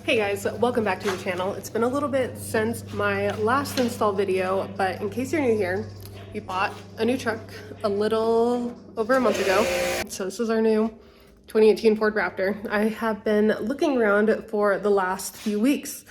Hey guys, welcome back to the channel. It's been a little bit since my last install video, but in case you're new here, we bought a new truck a little over a month ago. So this is our new 2018 Ford Raptor. I have been looking around for the last few weeks,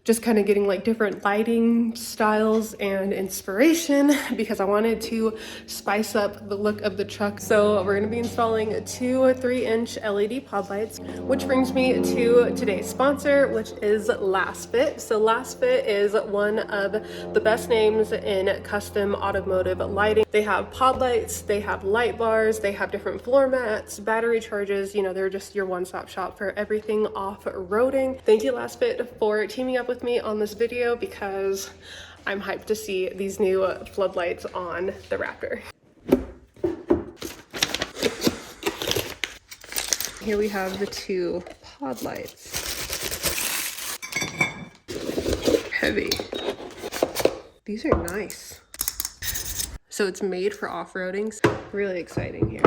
just kind of getting like different lighting styles and inspiration because I wanted to spice up the look of the truck. So we're going to be installing two 3-inch LED pod lights, which brings me to today's sponsor, which is LastFit. So LastFit is one of the best names in custom automotive lighting. They have pod lights, they have light bars, they have different floor mats, battery charges. You know, they're just your one-stop shop for everything off-roading. Thank you LastFit for teaming up with me on this video because I'm hyped to see these new floodlights on the Raptor. Here we have the two pod lights. Heavy. These are nice. So it's made for off-roading. Really exciting here.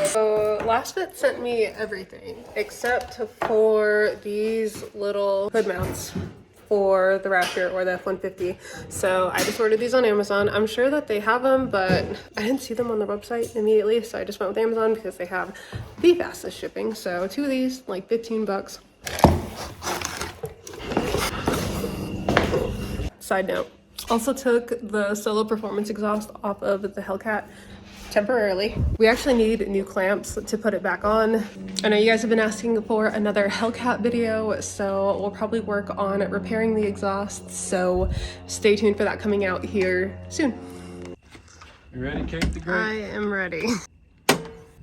So LastFit sent me everything except for these little hood mounts for the Raptor or the F-150. So I just ordered these on Amazon. I'm sure that they have them, but I didn't see them on the website immediately. So I just went with Amazon because they have the fastest shipping. So two of these, like 15 bucks. Side note, also took the Solo Performance exhaust off of the Hellcat temporarily. We actually need new clamps to put it back on. I know you guys have been asking for another Hellcat video, so we'll probably work on repairing the exhaust. So stay tuned for that coming out here soon. You ready, Kate the Great? I am ready.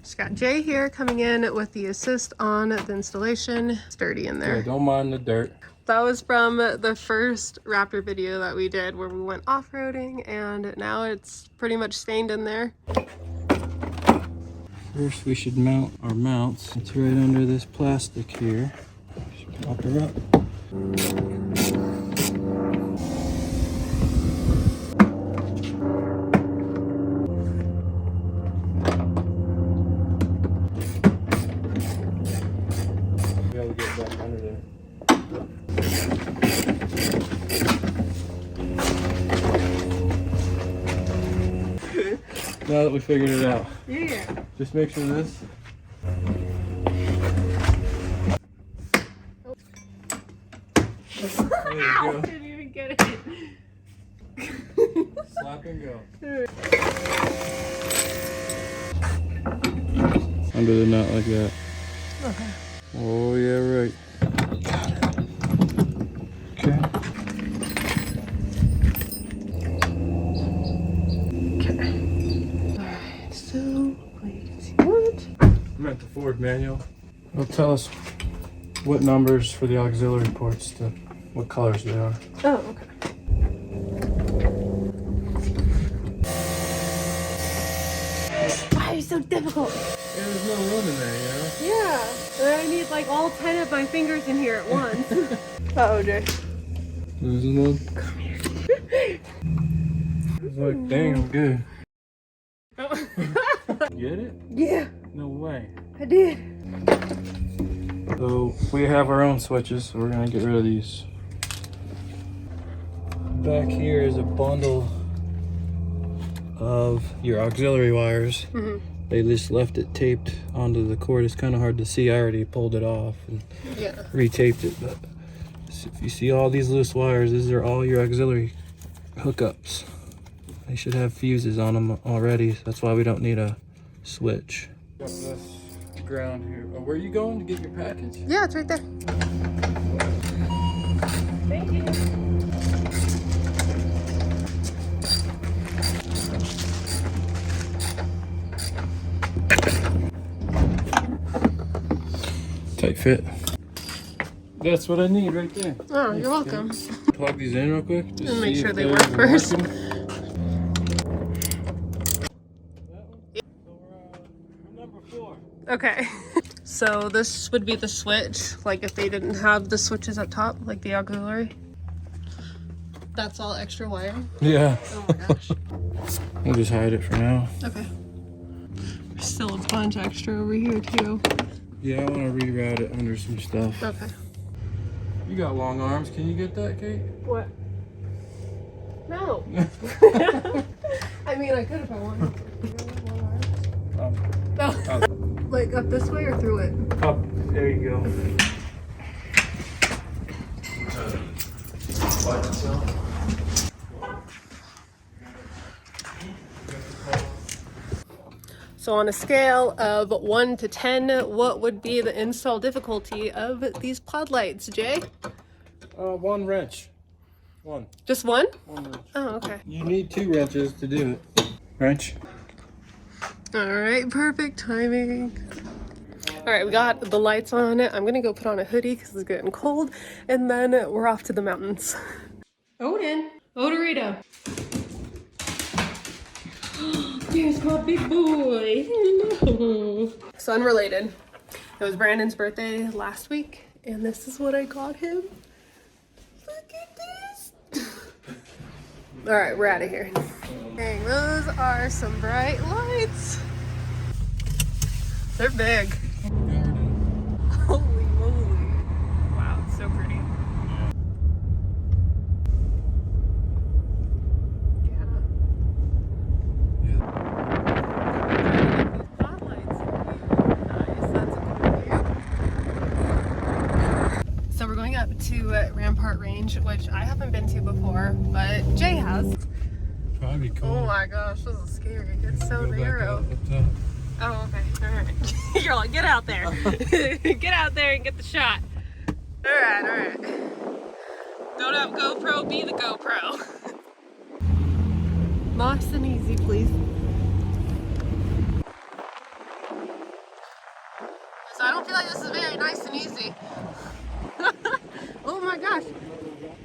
Just got Jay here coming in with the assist on the installation. It's dirty in there. Yeah, don't mind the dirt. That was from the first Raptor video that we did where we went off-roading, and now it's pretty much stained in there. First we should mount our mounts. It's right under this plastic here. Just pop her up. We gotta get back under there. Now that we figured it out. Yeah. Just make sure this. There you Ow! go. I didn't even get it. Slap and go. Under the nut like that. Okay. Oh yeah, right. Got it. Okay. So, you can see what? I'm at the Ford manual. It'll tell us what numbers for the auxiliary ports, what colors they are. Oh, okay. Why are you so difficult? Yeah, there's no room in there, you know? Yeah, and I need like all 10 of my fingers in here at once. Uh-oh, Jay. Losing one. Come here. It's like, dang, I'm good. Oh. Get it? Yeah, No way. I did. So we have our own switches, so we're gonna get rid of these. Back here is a bundle of your auxiliary wires. Mm-hmm. They just left it taped onto the cord. It's kind of hard to see. I already pulled it off and retaped it, but if you see all these loose wires, these are all your auxiliary hookups. They should have fuses on them already. That's why we don't need a switch. Got this ground here. Oh, where are you going to get your package? Yeah, it's right there. Thank you. Tight fit. That's what I need right there. Oh, you're welcome. Plug these in real quick. Just And make see sure if they they're work first. working. Number 4. Okay. So this would be the switch, like if they didn't have the switches up top, like the auxiliary. That's all extra wire? Yeah. Oh my gosh. We'll just hide it for now. Okay. still a bunch extra over here too. Yeah, I want to reroute it under some stuff. Okay. You got long arms. Can you get that, Kate? What? No. I mean, I could if I wanted to. No. Like up this way or through it? Up. There you go. So on a scale of 1 to 10, what would be the install difficulty of these pod lights, Jay? 1 wrench. 1. Just 1? 1 wrench. Oh, okay. You need 2 wrenches to do it. Wrench. All right, perfect timing. All right, we got the lights on. I'm gonna go put on a hoodie because it's getting cold, and then we're off to the mountains. Odin, Odorita. Here's my big boy. So unrelated. It was Brandon's birthday last week, and this is what I got him. Look at this. All right, we're out of here. Dang, those are some bright lights. They're big. Holy moly. Wow, it's so pretty. So we're going up to Rampart Range, which I haven't been to before, but Jay has. Probably cool. Oh my gosh, this is scary. It's so narrow. Oh, okay. All right. You're like, get out there. Get out there and get the shot. All right. Don't have GoPro, be the GoPro. Nice and easy, please. So I don't feel like this is very nice and easy. Oh my gosh.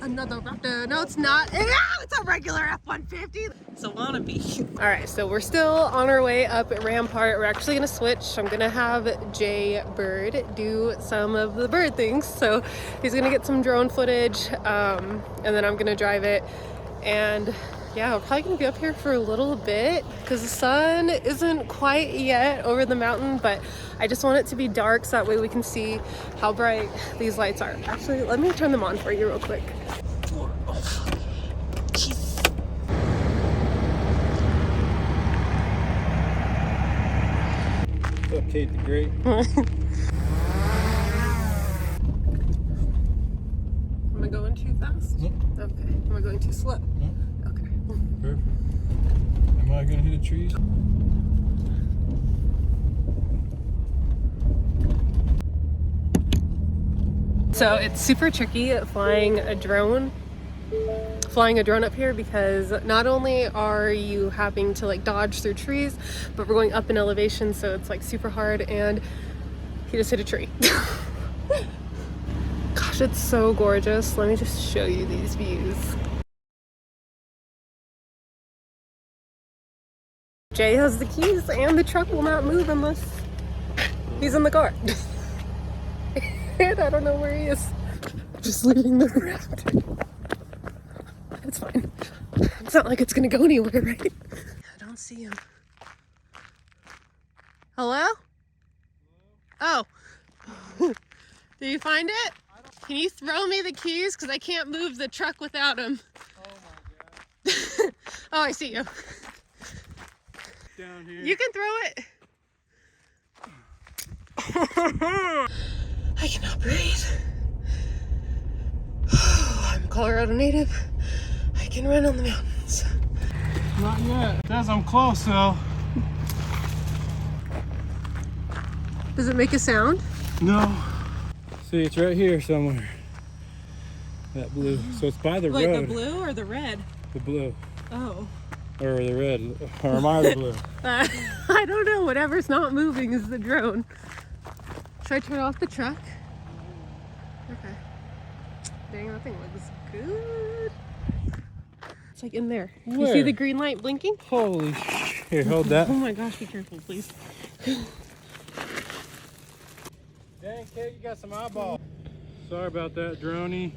Another Raptor. No, it's not. It's a regular F-150. It's a wannabe. All right, so we're still on our way up at Rampart. We're actually gonna switch. I'm gonna have Jay Bird do some of the bird things. So he's gonna get some drone footage, and then I'm gonna drive it. And yeah, we're probably gonna be up here for a little bit because the sun isn't quite yet over the mountain, but I just want it to be dark so that way we can see how bright these lights are. Actually, let me turn them on for you real quick. What's up, Kate the Great? Am I going too fast? Nope. Okay. Am I going too slow? Nope. Okay. Perfect. Am I gonna hit the trees? So it's super tricky flying a drone up here because not only are you having to like dodge through trees, but we're going up in elevation, so it's like super hard, and he just hit a tree. Gosh, it's so gorgeous. Let me just show you these views. Jay has the keys and the truck will not move unless he's in the car. And I don't know where he is. I'm just leaving the road. It's fine. It's not like it's gonna go anywhere, right? I don't see him. Hello? Oh. Did you find it? Can you throw me the keys? Because I can't move the truck without him. Oh my god. Oh, I see you. Down here. You can throw it. I cannot breathe. I'm a Colorado native. I can run on the mountains. Not yet. Says I'm close though. Does it make a sound? No. See, it's right here somewhere. That blue. So it's by the road. Wait, the blue or the red? The blue. Oh. Or the red. Or am I the blue? I don't know. Whatever's not moving is the drone. Should I turn off the truck? Okay. Dang, that thing looks good. It's like in there. Where? You see the green light blinking? Holy sh! Here, hold that. Oh my gosh, be careful, please. Dang, Kate, you got some eyeballs. Sorry about that, droney.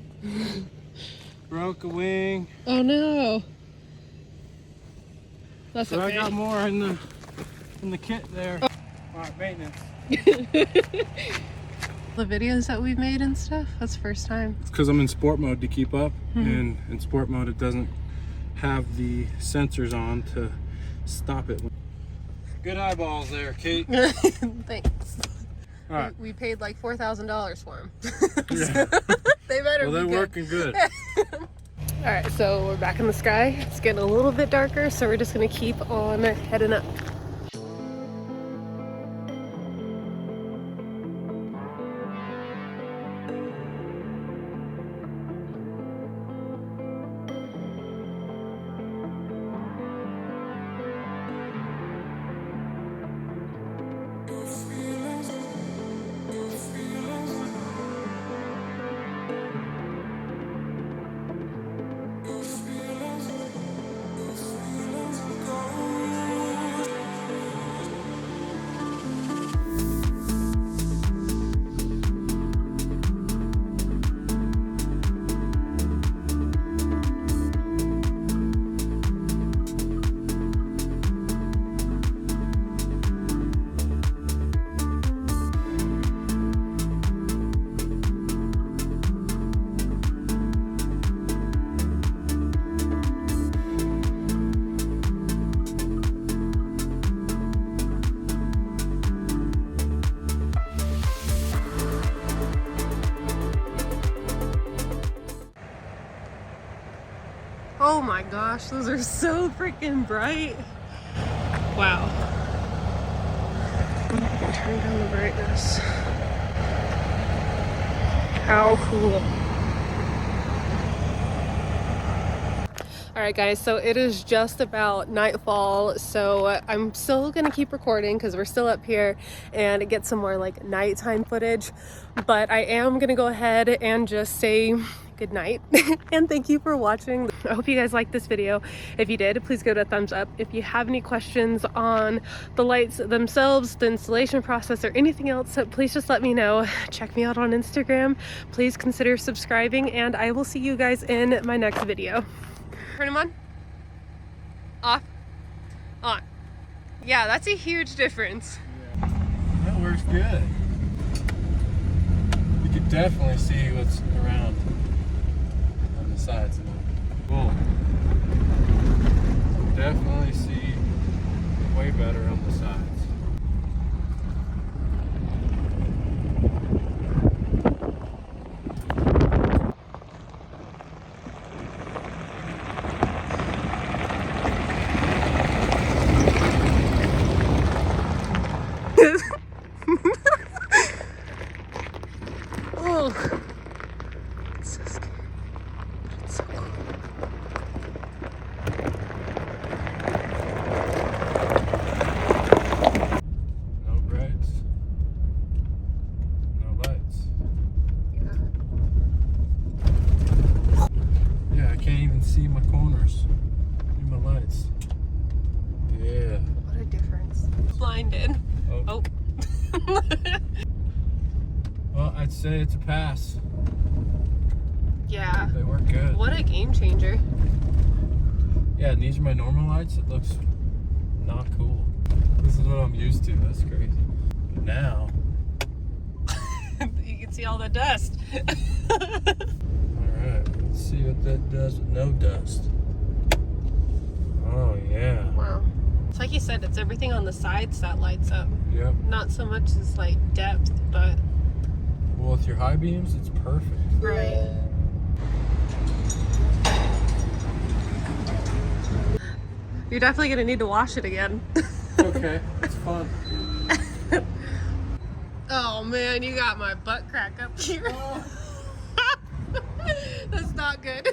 Broke a wing. Oh no. That's So okay. I got more in the kit there. Oh. Alright, maintenance. The videos that we've made and stuff, that's the first time. It's because I'm in sport mode to keep up, and in sport mode it doesn't have the sensors on to stop it. Good eyeballs there, Kate. Thanks. All right. We paid like $4,000 for them. Yeah. They better Well, they're be good. working good. All right, so we're back in the sky. It's getting a little bit darker, so we're just gonna keep on heading up. Oh my gosh, those are so freaking bright. Wow. I'm gonna turn down the brightness. How cool. All right guys, so it is just about nightfall, so I'm still gonna keep recording because we're still up here and get some more like nighttime footage, but I am gonna go ahead and just say good night and thank you for watching. I hope you guys liked this video. If you did, please give it a thumbs up. If you have any questions on the lights themselves, the installation process, or anything else, please just let me know. Check me out on Instagram. Please consider subscribing, and I will see you guys in my next video. Turn them on, off, on. Yeah, that's a huge difference. Yeah. That works good. You can definitely see what's around on the sides of them. Cool. Definitely see way better on the sides. Oh, it's so scary. It's so cool. No brights. No lights. Yeah, I can't even see my corners. See my lights. Yeah. What a difference. Blinded. Oh. Well, I'd say it's a pass. Yeah. They work good. What a game changer. Yeah, and these are my normal lights. It looks not cool. This is what I'm used to. That's crazy. But now, You can see all the dust. alright, let's see what that does with no dust. Oh, yeah. Wow. It's like you said, it's everything on the sides that lights up. Yep. Not so much as like depth, but. Well, with your high beams, it's perfect. Right. You're definitely gonna need to wash it again. Okay, it's fun. Oh man, you got my butt crack up here. Oh. That's not good.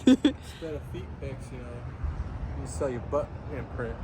Instead of feet pics, you know, you sell your butt imprint.